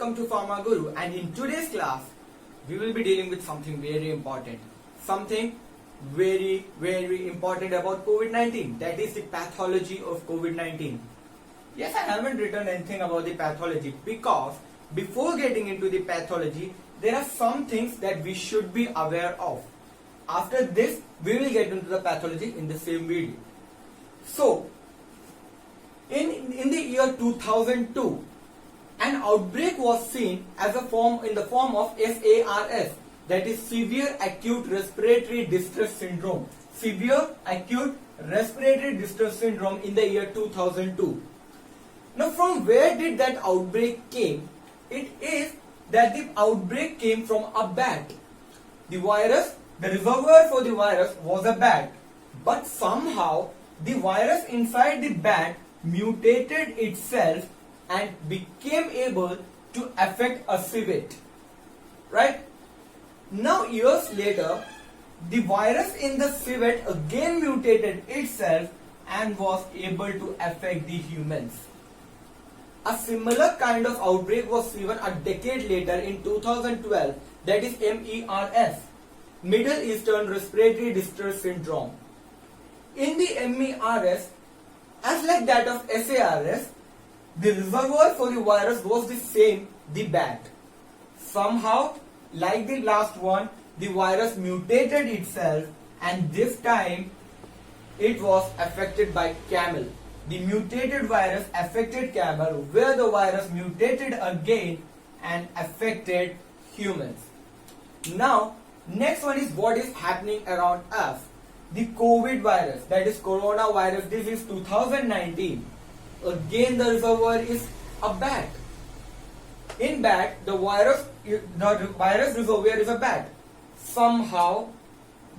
welcome to Pharma Guru, and in today's class we will be dealing with something very important. Something very important about COVID-19, that is the pathology of COVID-19. Yes, I haven't written anything about the pathology because before getting into the pathology there are some things that we should be aware of. After this we will get into the pathology in the same video. So in the year 2002, an outbreak was seen in the form of SARS, that is Severe Acute Respiratory Distress Syndrome. Severe Acute Respiratory Distress Syndrome in the year 2002. Now, from where did that outbreak came? It is that the outbreak came from a bat. The reservoir for the virus was a bat, but somehow the virus inside the bat mutated itself and became able to affect a civet. Right? Now, years later, the virus in the civet again mutated itself and was able to affect the humans. A similar kind of outbreak was seen a decade later in 2012, that is MERS, Middle Eastern Respiratory Distress Syndrome. In the MERS, as like that of SARS, the reservoir for the virus was the same, the bat. Somehow, like the last one, the virus mutated itself, and this time it was affected by camel. The mutated virus affected camel, where the virus mutated again and affected humans. Now, next one is what is happening around us. The COVID virus, that is coronavirus, this is 2019. Again, the reservoir is a bat. In bat, the virus reservoir is a bat. Somehow,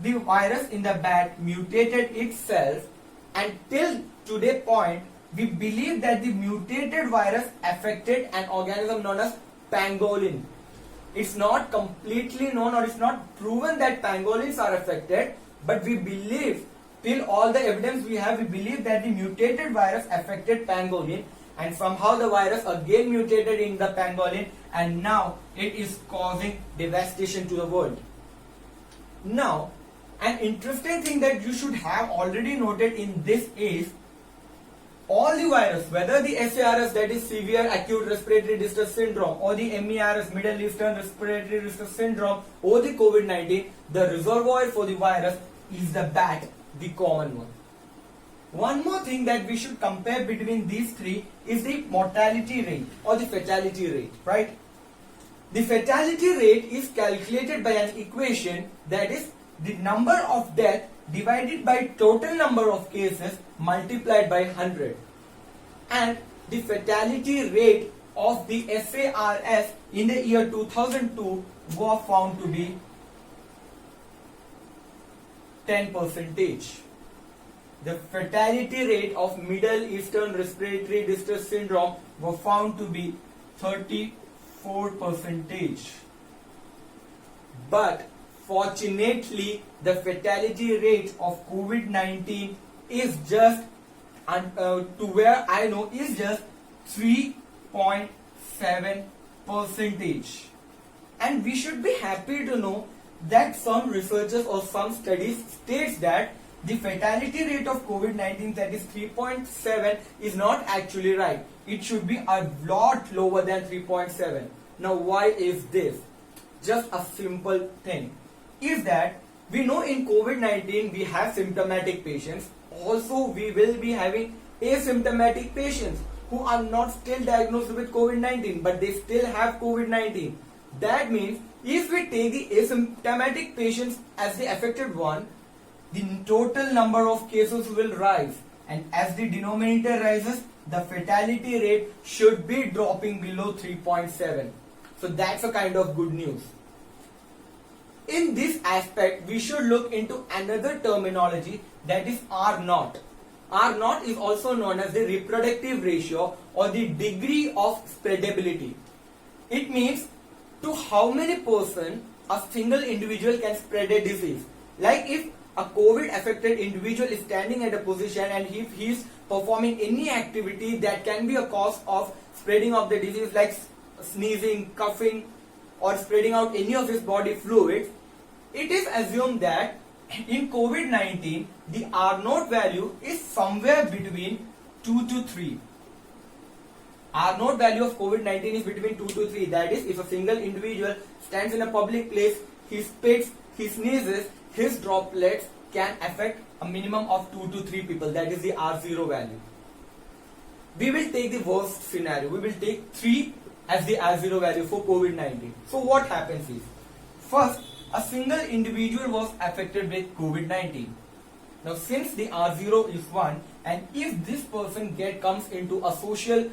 the virus in the bat mutated itself, and till today point, we believe that the mutated virus affected an organism known as pangolin. It's not completely known, or it's not proven that pangolins are affected, but we believe, till all the evidence we have, we believe that the mutated virus affected pangolin, and somehow the virus again mutated in the pangolin, and now it is causing devastation to the world. Now, an interesting thing that you should have already noted in this is, all the virus, whether the SARS, that is Severe Acute Respiratory Distress Syndrome, or the MERS, Middle Eastern Respiratory Distress Syndrome, or the COVID-19, the reservoir for the virus is the bat, the common one. One more thing that we should compare between these three is the mortality rate or the fatality rate, right? The fatality rate is calculated by an equation, that is the number of deaths divided by total number of cases multiplied by 100. And the fatality rate of the SARS in the year 2002 was found to be 10%. The fatality rate of Middle Eastern Respiratory Distress Syndrome was found to be 34%. But fortunately, the fatality rate of COVID-19 is just, to where I know, is just 3.7%. And we should be happy to know that some researchers or some studies states that the fatality rate of COVID-19, that is 3.7, is not actually right. It should be a lot lower than 3.7. Now, why is this? Just a simple thing is that we know in COVID-19 we have symptomatic patients. Also, we will be having asymptomatic patients who are not still diagnosed with COVID-19, but they still have COVID-19. That means if we take the asymptomatic patients as the affected one, the total number of cases will rise, and as the denominator rises, the fatality rate should be dropping below 3.7. So that's a kind of good news. In this aspect, we should look into another terminology, that is R0. R0 is also known as the reproductive ratio or the degree of spreadability. It means to how many person a single individual can spread a disease. Like if a COVID affected individual is standing at a position and if he is performing any activity that can be a cause of spreading of the disease, like sneezing, coughing, or spreading out any of his body fluids, it is assumed that in COVID-19 the R naught value is somewhere between 2 to 3. R naught value of COVID-19 is between 2 to 3. That is, if a single individual stands in a public place, he spits, he sneezes, his droplets can affect a minimum of 2 to 3 people. That is the R0 value. We will take the worst scenario. We will take 3 as the R0 value for COVID-19. So what happens is, first, a single individual was affected with COVID-19. Now since the R0 is 1, and if this person comes into a socially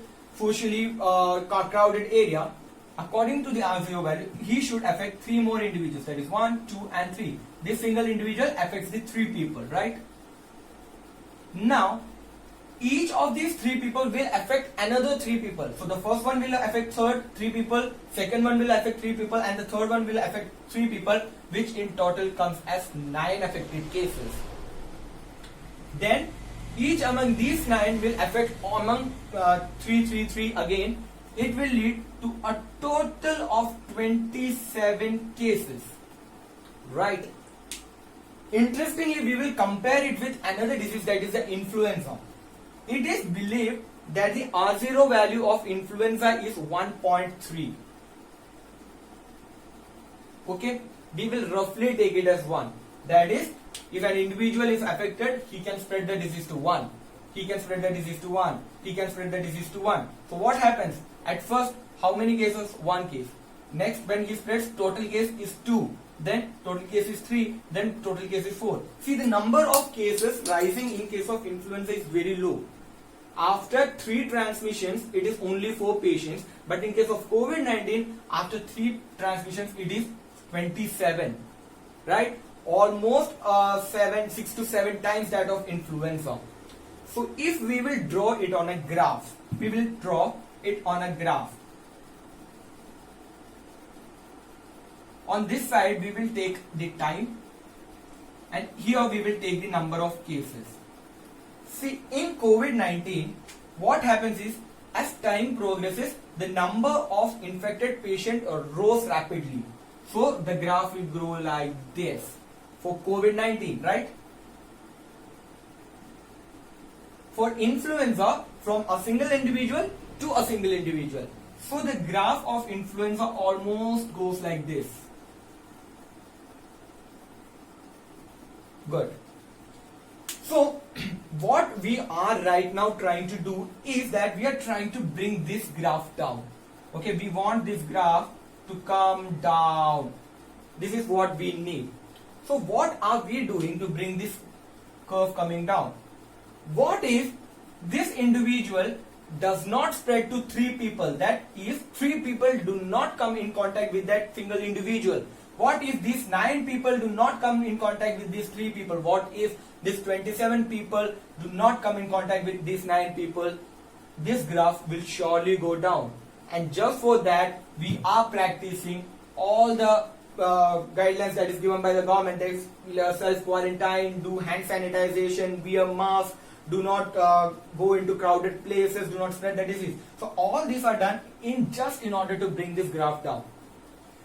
crowded area, according to the R0 value, he should affect 3 more individuals. That is 1, 2 and 3. This single individual affects the 3 people, right? Now, each of these 3 people will affect another 3 people. So the first one will affect 3 people, second one will affect 3 people, and the third one will affect 3 people, which in total comes as 9 affected cases. Then each among these 9 will affect among 3 again. It will lead to a total of 27 cases. Right. Interestingly, we will compare it with another disease, that is the influenza. It is believed that the R0 value of influenza is 1.3. Okay, we will roughly take it as 1. That is, if an individual is affected, he can spread the disease to 1. He can spread the disease to 1. He can spread the disease to 1. So what happens? At first, how many cases? 1 case. Next, when he spreads, total case is 2. Then total case is 3. Then total case is 4. See, the number of cases rising in case of influenza is very low. After 3 transmissions, it is only 4 patients. But in case of COVID-19, after 3 transmissions, it is 27. Right? Almost 6 to 7 times that of influenza. So if we will draw it on a graph, we will draw it on a graph. On this side, we will take the time, and here we will take the number of cases. See, in COVID-19, what happens is, as time progresses, the number of infected patients rose rapidly. So the graph will grow like this for COVID-19, right? For influenza, from a single individual to a single individual. So the graph of influenza almost goes like this. Good. So what we are right now trying to do is that we are trying to bring this graph down. Okay, we want this graph to come down. This is what we need. So what are we doing to bring this curve coming down? What if this individual does not spread to 3 people? That is, 3 people do not come in contact with that single individual. What if these 9 people do not come in contact with these 3 people? What if these 27 people do not come in contact with these 9 people? This graph will surely go down. And just for that, we are practicing all the guidelines that is given by the government. There is self-quarantine, do hand sanitization, wear mask, do not go into crowded places, do not spread the disease. So all these are done in order to bring this graph down.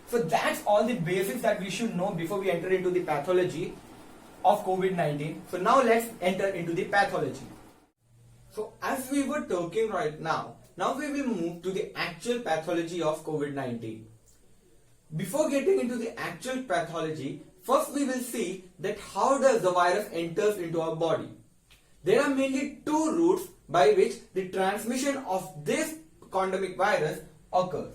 So that's all the basics that we should know before we enter into the pathology of COVID-19. So now let's enter into the pathology. So as we were talking right now we will move to the actual pathology of COVID-19. Before getting into the actual pathology, first we will see that how does the virus enters into our body. There are mainly 2 routes by which the transmission of this pandemic virus occurs.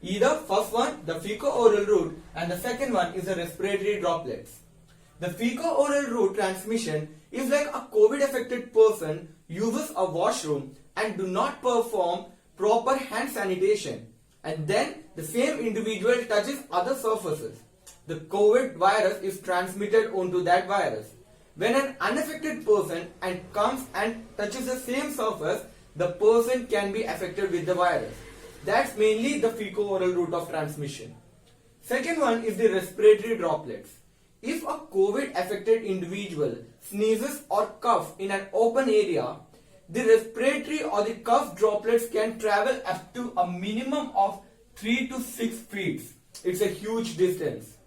Either first one, the fecal-oral route, and the second one is the respiratory droplets. The fecal-oral route transmission is like a COVID-affected person uses a washroom and do not perform proper hand sanitation, and then the same individual touches other surfaces. The COVID virus is transmitted onto that virus. When an unaffected person comes and touches the same surface, the person can be affected with the virus. That's mainly the fecal-oral route of transmission. Second one is the respiratory droplets. If a COVID-affected individual sneezes or coughs in an open area, the respiratory or the cough droplets can travel up to a minimum of 3 to 6 feet. It's a huge distance.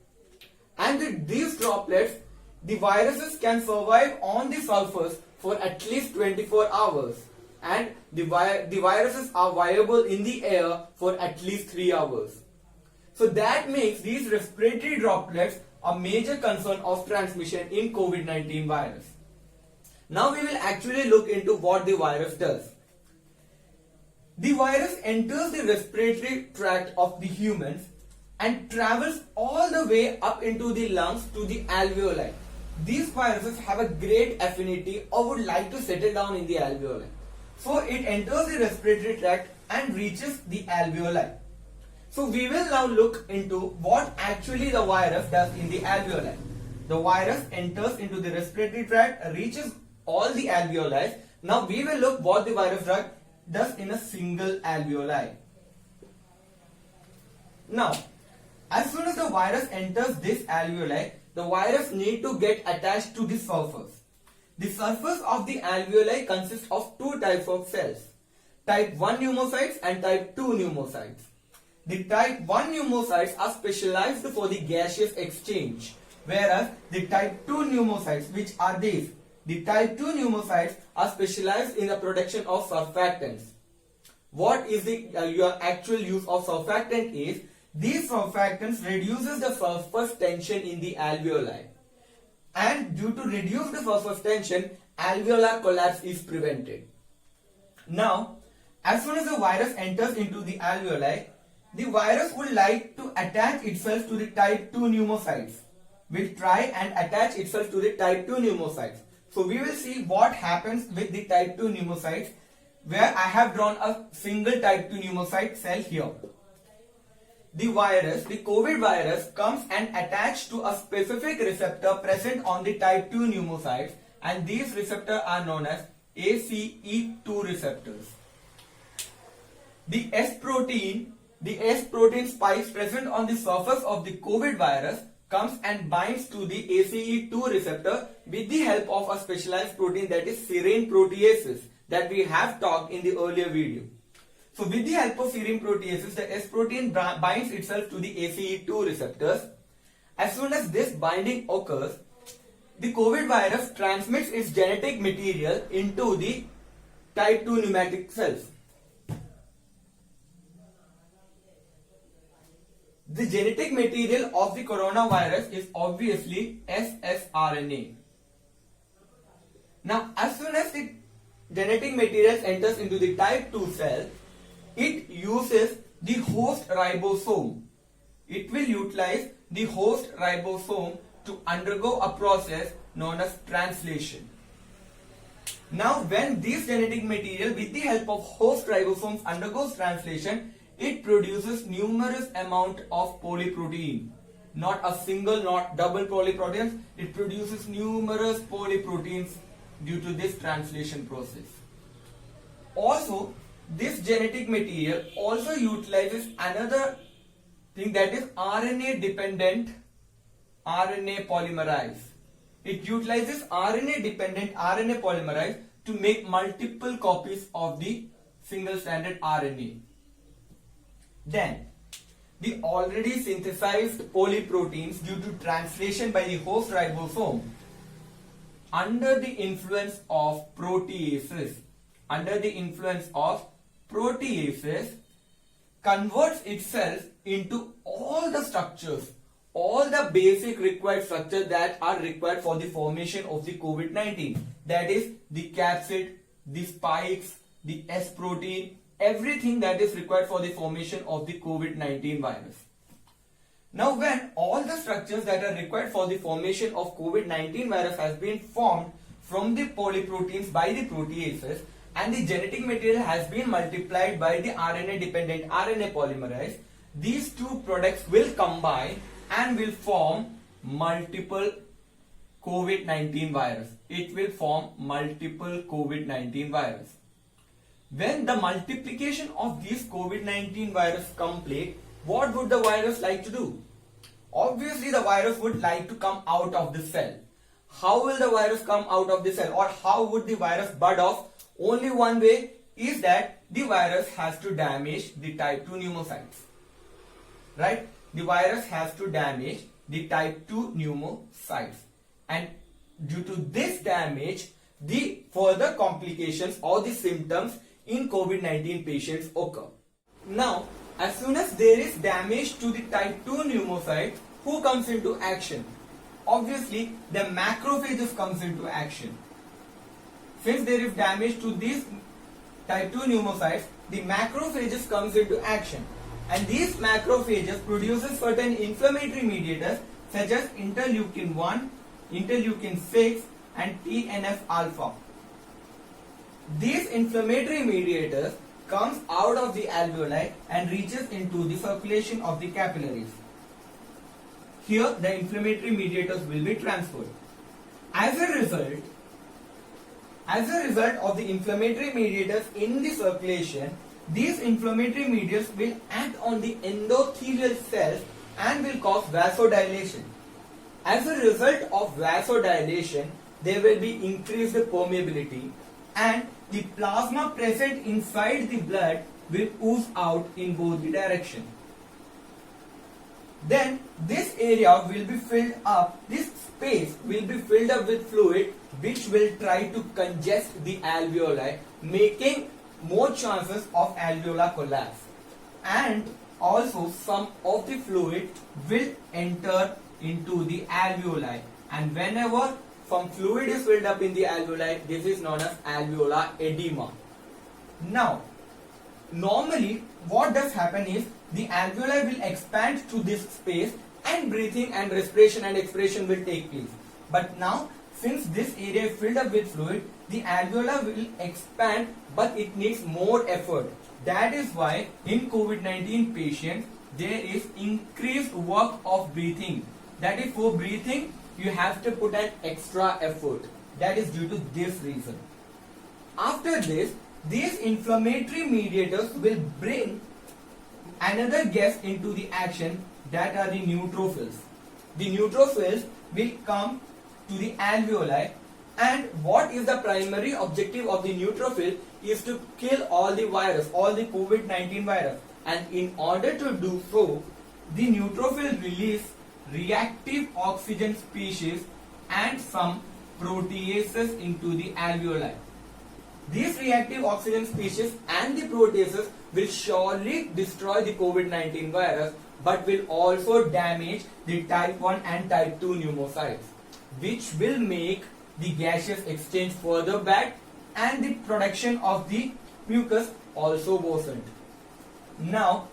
And with these droplets, the viruses can survive on the surface for at least 24 hours. And the viruses are viable in the air for at least 3 hours. So that makes these respiratory droplets a major concern of transmission in COVID-19 virus. Now we will actually look into what the virus does. The virus enters the respiratory tract of the humans and travels all the way up into the lungs to the alveoli. These viruses have a great affinity or would like to settle down in the alveoli. So it enters the respiratory tract and reaches the alveoli. So we will now look into what actually the virus does in the alveoli. The virus enters into the respiratory tract, reaches all the alveoli. Now we will look what the virus does in a single alveoli. Now, as soon as the virus enters this alveoli, the virus needs to get attached to the surface. The surface of the alveoli consists of two types of cells, type 1 pneumocytes and type 2 pneumocytes. The type 1 pneumocytes are specialized for the gaseous exchange, whereas the type 2 pneumocytes, which are these, the type 2 pneumocytes are specialized in the production of surfactants. What is the your actual use of surfactant is, these surfactants reduces the surface tension in the alveoli. And due to reduce the surface tension, alveolar collapse is prevented. Now, as soon as the virus enters into the alveoli, the virus would like to attach itself to the type 2 pneumocytes. Will try and attach itself to the type 2 pneumocytes. So we will see what happens with the type 2 pneumocytes, where I have drawn a single type 2 pneumocyte cell here. The virus, the COVID virus, comes and attached to a specific receptor present on the type 2 pneumocytes, and these receptors are known as ACE2 receptors. The S protein spikes present on the surface of the COVID virus comes and binds to the ACE2 receptor with the help of a specialized protein, that is serine proteases, that we have talked in the earlier video. So with the help of serine proteases, the S protein binds itself to the ACE2 receptors. As soon as this binding occurs, the COVID virus transmits its genetic material into the type 2 pneumatic cells. The genetic material of the coronavirus is obviously ssRNA. Now, as soon as the genetic material enters into the type 2 cell, it uses the host ribosome. It will utilize the host ribosome to undergo a process known as translation. Now, when this genetic material with the help of host ribosomes undergoes translation, it produces numerous amount of polyprotein. Not a single, not double polyproteins. It produces numerous polyproteins due to this translation process. Also, this genetic material also utilizes another thing, that is RNA dependent RNA polymerase. It utilizes RNA dependent RNA polymerase to make multiple copies of the single stranded RNA. Then, the already synthesized polyproteins due to translation by the host ribosome, under the influence of proteases, converts itself into all the structures, all the basic required structures that are required for the formation of the COVID-19. That is the capsid, the spikes, the S protein, everything that is required for the formation of the COVID-19 virus. Now, when all the structures that are required for the formation of COVID-19 virus has been formed from the polyproteins by the proteases, and the genetic material has been multiplied by the RNA dependent RNA polymerase, these two products will combine and will form multiple COVID-19 virus. It will form multiple COVID-19 virus. When the multiplication of these COVID-19 virus complete, what would the virus like to do? Obviously, the virus would like to come out of the cell. How will the virus come out of the cell, or how would the virus bud off? Only one way is that the virus has to damage the type 2 pneumocytes. right? The virus has to damage the type 2 pneumocytes, and due to this damage, the further complications or the symptoms in COVID-19 patients occur. Now, as soon as there is damage to the type 2 pneumocyte, who comes into action? Obviously, the macrophages comes into action. Since there is damage to these type 2 pneumocytes, the macrophages comes into action. And these macrophages produces certain inflammatory mediators such as interleukin 1, interleukin 6 and TNF alpha. These inflammatory mediators comes out of the alveoli and reaches into the circulation of the capillaries. Here the inflammatory mediators will be transferred. As a result of the inflammatory mediators in the circulation, these inflammatory mediators will act on the endothelial cells and will cause vasodilation. As a result of vasodilation, there will be increased permeability and the plasma present inside the blood will ooze out in both the directions. Then this area will be filled up, this space will be filled up with fluid which will try to congest the alveoli, making more chances of alveolar collapse. And also some of the fluid will enter into the alveoli, and whenever some fluid is filled up in the alveoli, this is known as alveolar edema. Now, normally what does happen is the alveoli will expand to this space and breathing and respiration and expiration will take place. But now, since this area is filled up with fluid, the alveoli will expand, but it needs more effort. That is why in COVID-19 patients there is increased work of breathing. That is, for breathing you have to put an extra effort. That is due to this reason. After this, these inflammatory mediators will bring another guest into the action, that are the neutrophils. The neutrophils will come to the alveoli, and what is the primary objective of the neutrophil is to kill all the virus, all the COVID-19 virus, and in order to do so, the neutrophil release reactive oxygen species and some proteases into the alveoli. These reactive oxygen species and the proteases will surely destroy the COVID-19 virus, but will also damage the type 1 and type 2 pneumocytes, which will make the gaseous exchange further bad and the production of the mucus also worsened. Now,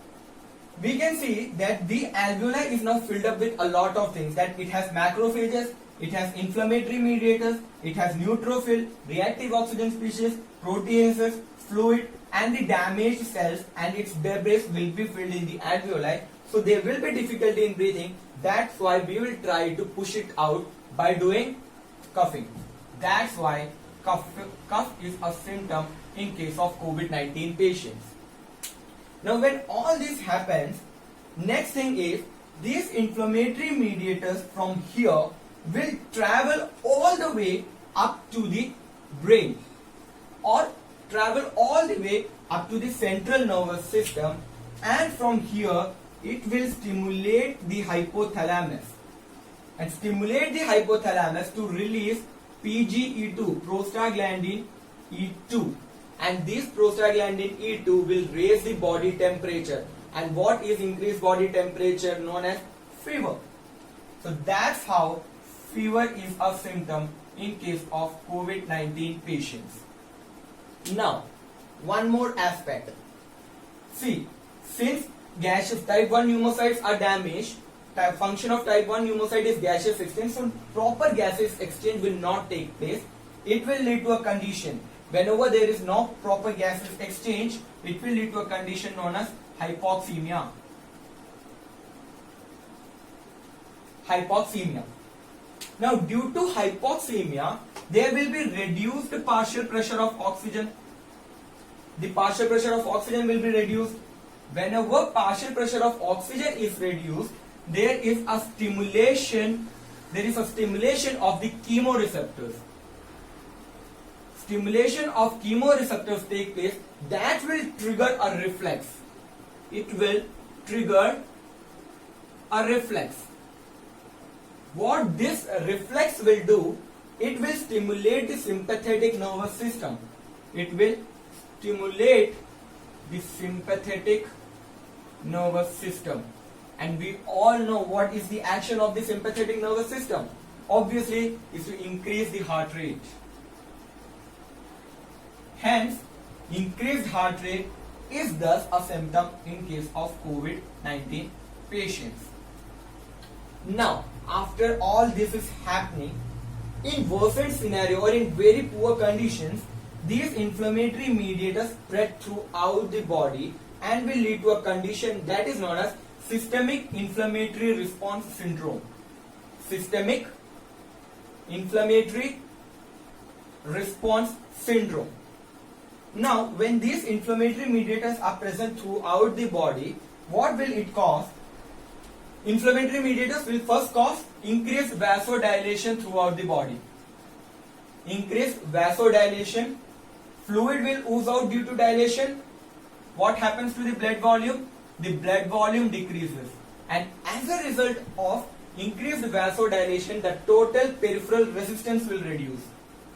we can see that the alveoli is now filled up with a lot of things, that it has macrophages, it has inflammatory mediators, it has neutrophil, reactive oxygen species, proteases, fluid, and the damaged cells and its debris will be filled in the alveoli. So there will be difficulty in breathing. That's why we will try to push it out by doing coughing. That's why cough is a symptom in case of COVID-19 patients. Now when all this happens, next thing is these inflammatory mediators from here will travel all the way up to the brain or travel all the way up to the central nervous system, and from here it will stimulate the hypothalamus and stimulate the hypothalamus to release PGE2, prostaglandin E2, and this prostaglandin E2 will raise the body temperature. And what is increased body temperature? Known as fever. So that's how fever is a symptom in case of COVID-19 patients. Now, one more aspect. See, since gaseous type 1 pneumocytes are damaged, the function of type 1 pneumocyte is gaseous exchange, so proper gaseous exchange will not take place. It will lead to a condition. Whenever there is no proper gaseous exchange, it will lead to a condition known as hypoxemia. Hypoxemia. Now, due to hypoxemia, there will be reduced partial pressure of oxygen. The partial pressure of oxygen will be reduced. Whenever partial pressure of oxygen is reduced, there is a stimulation of the chemoreceptors. Stimulation of chemoreceptors take place, that will trigger a reflex. It will trigger a reflex. What this reflex will do, it will stimulate the sympathetic nervous system. It will stimulate the sympathetic nervous system. And we all know what is the action of the sympathetic nervous system. Obviously, is to increase the heart rate. Hence, increased heart rate is thus a symptom in case of COVID-19 patients. Now, after all this is happening, in worsened scenario or in very poor conditions, these inflammatory mediators spread throughout the body and will lead to a condition that is known as systemic inflammatory response syndrome. Systemic inflammatory response syndrome. Now, when these inflammatory mediators are present throughout the body, what will it cause? Inflammatory mediators will first cause increased vasodilation throughout the body. Increased vasodilation, fluid will ooze out due to dilation. What happens to the blood volume? The blood volume decreases. And as a result of increased vasodilation, the total peripheral resistance will reduce.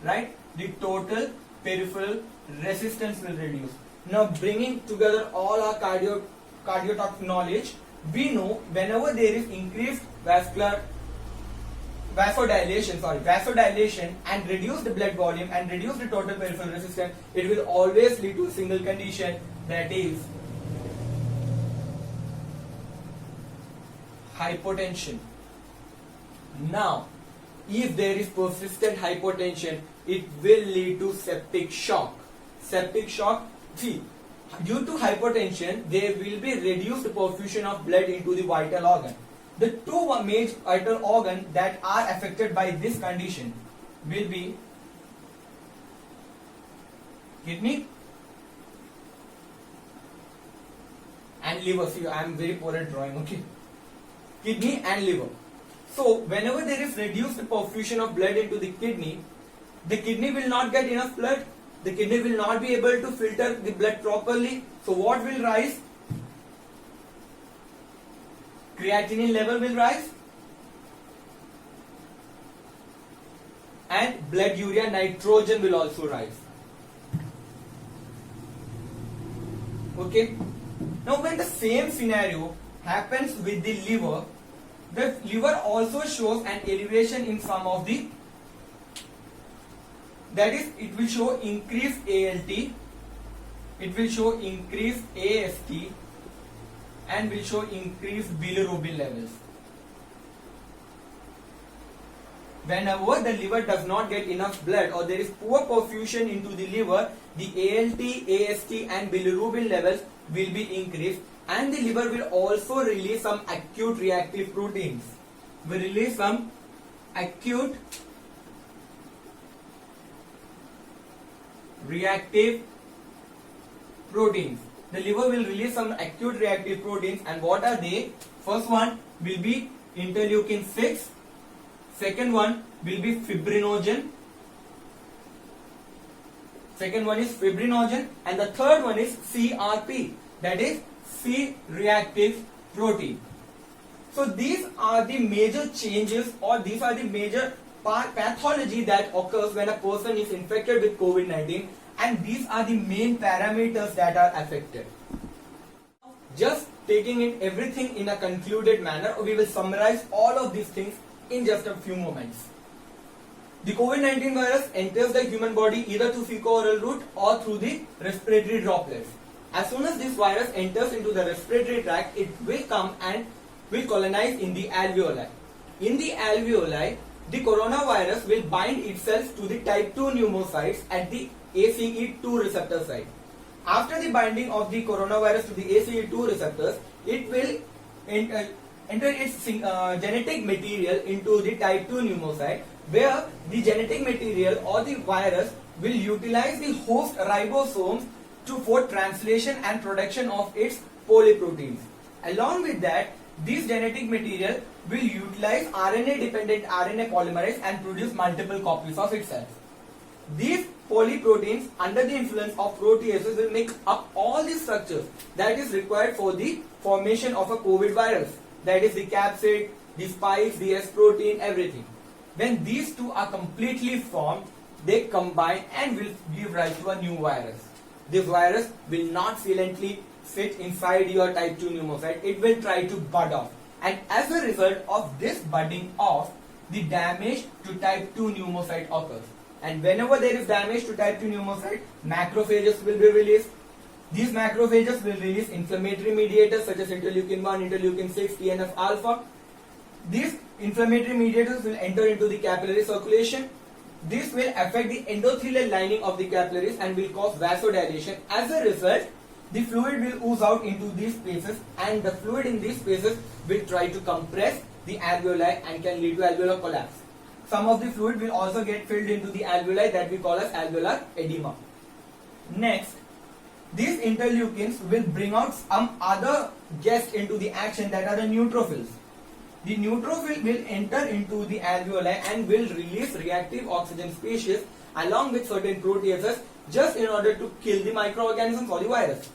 Right? The total peripheral resistance will reduce. Now, bringing together all our cardiotox knowledge, we know whenever there is increased vasodilation and reduce the blood volume and reduce the total peripheral resistance, it will always lead to a single condition, that is hypotension. Now, if there is persistent hypotension, it will lead to septic shock. Septic shock, see, due to hypotension, there will be reduced perfusion of blood into the vital organ. The two major vital organs that are affected by this condition will be kidney and liver. See, I am very poor at drawing, okay? Kidney and liver. So, whenever there is reduced perfusion of blood into the kidney will not get enough blood. The kidney will not be able to filter the blood properly. So what will rise? Creatinine level will rise. And blood urea nitrogen will also rise. Okay. Now when the same scenario happens with the liver also shows an elevation in some of the, that is, it will show increased ALT, it will show increased AST, and will show increased bilirubin levels. Whenever the liver does not get enough blood or there is poor perfusion into the liver, the ALT, AST and bilirubin levels will be increased, and the liver will also release some acute reactive proteins. Will release some acute reactive proteins. The liver will release some acute reactive proteins, and what are they? First one will be interleukin 6, second one will be fibrinogen, and the third one is CRP, that is C-reactive protein. So these are the major changes, or these are the major pathology that occurs when a person is infected with COVID-19, and these are the main parameters that are affected. Just taking in everything in a concluded manner, we will summarize all of these things in just a few moments. The COVID-19 virus enters the human body either through fecal-oral route or through the respiratory droplets. As soon as this virus enters into the respiratory tract, it will come and will colonize in the alveoli. In the alveoli, the coronavirus will bind itself to the type 2 pneumocytes at the ACE2 receptor site. After the binding of the coronavirus to the ACE2 receptors, it will enter its genetic material into the type 2 pneumocyte, where the genetic material or the virus will utilize the host ribosomes for translation and production of its polyproteins. Along with that, this genetic material will utilize RNA-dependent RNA polymerase and produce multiple copies of itself. These polyproteins, under the influence of proteases, will make up all the structures that is required for the formation of a COVID virus. that is the capsid, the spikes, the S protein, everything. When these two are completely formed, they combine and will give rise to a new virus. This virus will not silently sit inside your type 2 pneumocyte. It will try to bud off. And as a result of this budding off, the damage to type 2 pneumocyte occurs. And whenever there is damage to type 2 pneumocyte, macrophages will be released. These macrophages will release inflammatory mediators such as interleukin 1, interleukin 6, TNF alpha. These inflammatory mediators will enter into the capillary circulation. This will affect the endothelial lining of the capillaries and will cause vasodilation. As a result, the fluid will ooze out into these spaces, and the fluid in these spaces will try to compress the alveoli and can lead to alveolar collapse. Some of the fluid will also get filled into the alveoli that we call as alveolar edema. Next, these interleukins will bring out some other guests into the action, that are the neutrophils. The neutrophil will enter into the alveoli and will release reactive oxygen species along with certain proteases just in order to kill the microorganisms or the virus.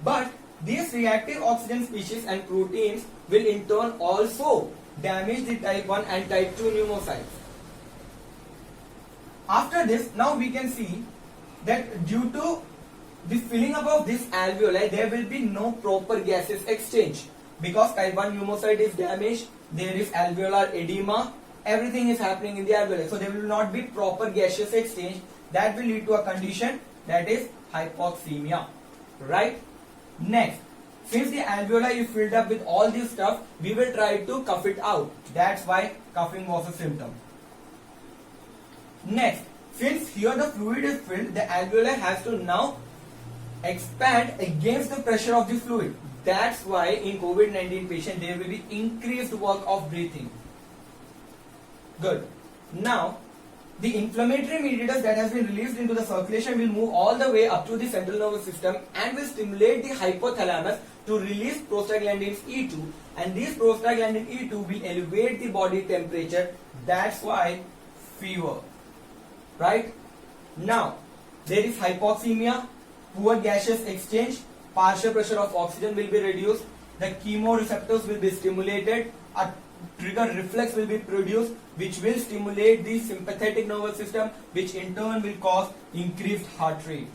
But these reactive oxygen species and proteins will in turn also damage the type 1 and type 2 pneumocytes. After this, now we can see that due to the filling up of this alveoli, there will be no proper gaseous exchange. Because type 1 pneumocyte is damaged, there is alveolar edema, everything is happening in the alveoli. So there will not be proper gaseous exchange. That will lead to a condition that is hypoxemia. Right? Next, since the alveoli is filled up with all this stuff, we will try to cough it out. That's why coughing was a symptom. Next, since here the fluid is filled, the alveoli has to now expand against the pressure of the fluid. That's why in COVID-19 patient there will be increased work of breathing. Good. Now, the inflammatory mediators that has been released into the circulation will move all the way up to the central nervous system and will stimulate the hypothalamus to release prostaglandins E2, and these prostaglandin E2 will elevate the body temperature. That's why fever. Right? Now, there is hypoxemia, poor gaseous exchange, partial pressure of oxygen will be reduced, the chemoreceptors will be stimulated, a trigger reflex will be produced which will stimulate the sympathetic nervous system, which in turn will cause increased heart rate.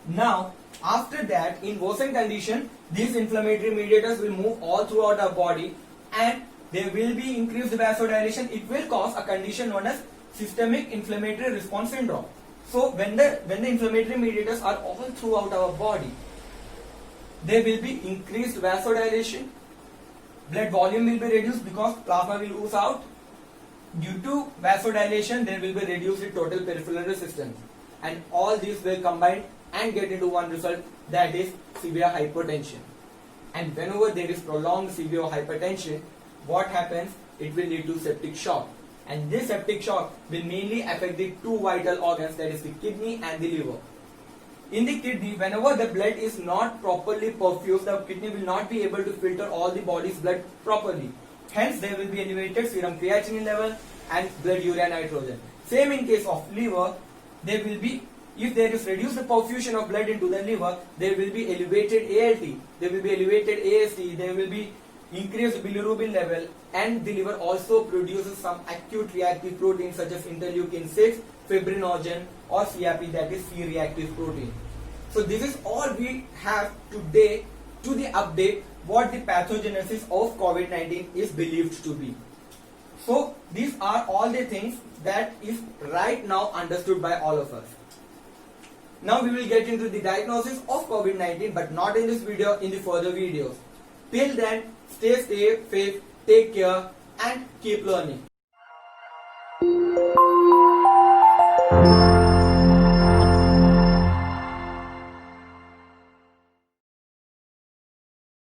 Now, after that, in worsened condition, these inflammatory mediators will move all throughout our body and there will be increased vasodilation. It will cause a condition known as systemic inflammatory response syndrome. So when the inflammatory mediators are all throughout our body, there will be increased vasodilation, blood volume will be reduced because plasma will ooze out. Due to vasodilation, there will be reduced total peripheral resistance, and all these will combine and get into one result, that is severe hypertension. And whenever there is prolonged severe hypertension, what happens? It will lead to septic shock. And this septic shock will mainly affect the two vital organs, that is the kidney and the liver. In the kidney, whenever the blood is not properly perfused, the kidney will not be able to filter all the body's blood properly. Hence, there will be elevated serum creatinine level and blood urea nitrogen. Same in case of liver, there will be, if there is reduced perfusion of blood into the liver, there will be elevated ALT, there will be elevated AST, there will be increased bilirubin level, and the liver also produces some acute reactive proteins such as interleukin 6, fibrinogen or CRP, that is C-reactive protein. So this is all we have today to the update what the pathogenesis of COVID-19 is believed to be. So these are all the things that is right now understood by all of us. Now we will get into the diagnosis of COVID-19, but not in this video, in the further videos. Till then, stay safe, take care and keep learning.